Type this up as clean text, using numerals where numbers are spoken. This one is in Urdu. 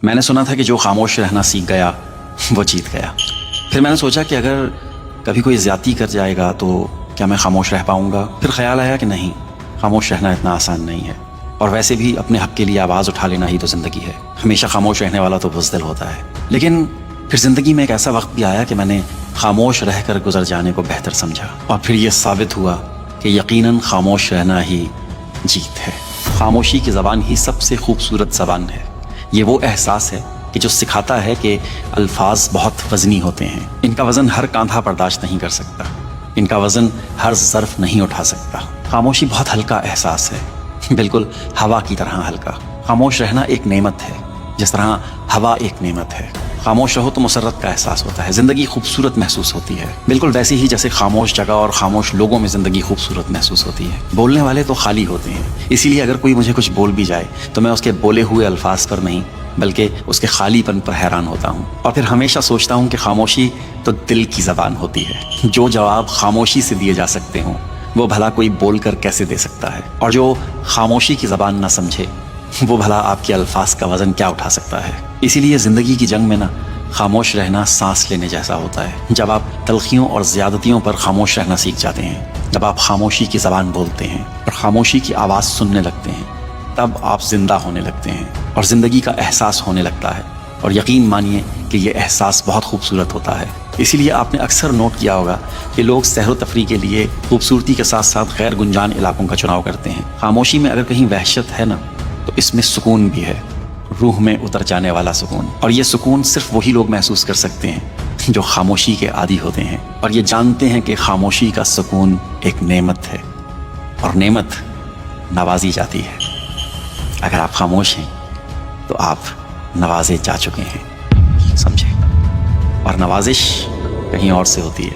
میں نے سنا تھا کہ جو خاموش رہنا سیکھ گیا وہ جیت گیا. پھر میں نے سوچا کہ اگر کبھی کوئی زیادتی کر جائے گا تو کیا میں خاموش رہ پاؤں گا؟ پھر خیال آیا کہ نہیں، خاموش رہنا اتنا آسان نہیں ہے، اور ویسے بھی اپنے حق کے لیے آواز اٹھا لینا ہی تو زندگی ہے. ہمیشہ خاموش رہنے والا تو بزدل ہوتا ہے. لیکن پھر زندگی میں ایک ایسا وقت بھی آیا کہ میں نے خاموش رہ کر گزر جانے کو بہتر سمجھا، اور پھر یہ ثابت ہوا کہ یقیناً خاموش رہنا ہی جیت ہے. خاموشی کی زبان ہی سب سے خوبصورت زبان ہے. یہ وہ احساس ہے کہ جو سکھاتا ہے کہ الفاظ بہت وزنی ہوتے ہیں. ان کا وزن ہر کاندھا برداشت نہیں کر سکتا، ان کا وزن ہر ظرف نہیں اٹھا سکتا. خاموشی بہت ہلکا احساس ہے، بالکل ہوا کی طرح ہلکا. خاموش رہنا ایک نعمت ہے، جس طرح ہوا ایک نعمت ہے. خاموش رہو تو مسرت کا احساس ہوتا ہے، زندگی خوبصورت محسوس ہوتی ہے، بالکل ویسے ہی جیسے خاموش جگہ اور خاموش لوگوں میں زندگی خوبصورت محسوس ہوتی ہے. بولنے والے تو خالی ہوتے ہیں، اسی لیے اگر کوئی مجھے کچھ بول بھی جائے تو میں اس کے بولے ہوئے الفاظ پر نہیں بلکہ اس کے خالی پن پر حیران ہوتا ہوں. اور پھر ہمیشہ سوچتا ہوں کہ خاموشی تو دل کی زبان ہوتی ہے. جو جواب خاموشی سے دیے جا سکتے ہوں وہ بھلا کوئی بول کر کیسے دے سکتا ہے، اور جو خاموشی کی زبان نہ سمجھے وہ بھلا آپ کے الفاظ کا وزن کیا اٹھا سکتا ہے. اسی لیے زندگی کی جنگ میں نا خاموش رہنا سانس لینے جیسا ہوتا ہے. جب آپ تلخیوں اور زیادتیوں پر خاموش رہنا سیکھ جاتے ہیں، جب آپ خاموشی کی زبان بولتے ہیں اور خاموشی کی آواز سننے لگتے ہیں، تب آپ زندہ ہونے لگتے ہیں اور زندگی کا احساس ہونے لگتا ہے. اور یقین مانیے کہ یہ احساس بہت خوبصورت ہوتا ہے. اسی لیے آپ نے اکثر نوٹ کیا ہوگا کہ لوگ سیر و تفریح کے لیے خوبصورتی کے ساتھ ساتھ غیر گنجان علاقوں کا چناؤ کرتے ہیں. خاموشی میں اگر کہیں وحشت ہے نا تو اس میں سکون بھی ہے، روح میں اتر جانے والا سکون. اور یہ سکون صرف وہی لوگ محسوس کر سکتے ہیں جو خاموشی کے عادی ہوتے ہیں اور یہ جانتے ہیں کہ خاموشی کا سکون ایک نعمت ہے، اور نعمت نوازی جاتی ہے. اگر آپ خاموش ہیں تو آپ نوازے جا چکے ہیں، سمجھے. اور نوازش کہیں اور سے ہوتی ہے.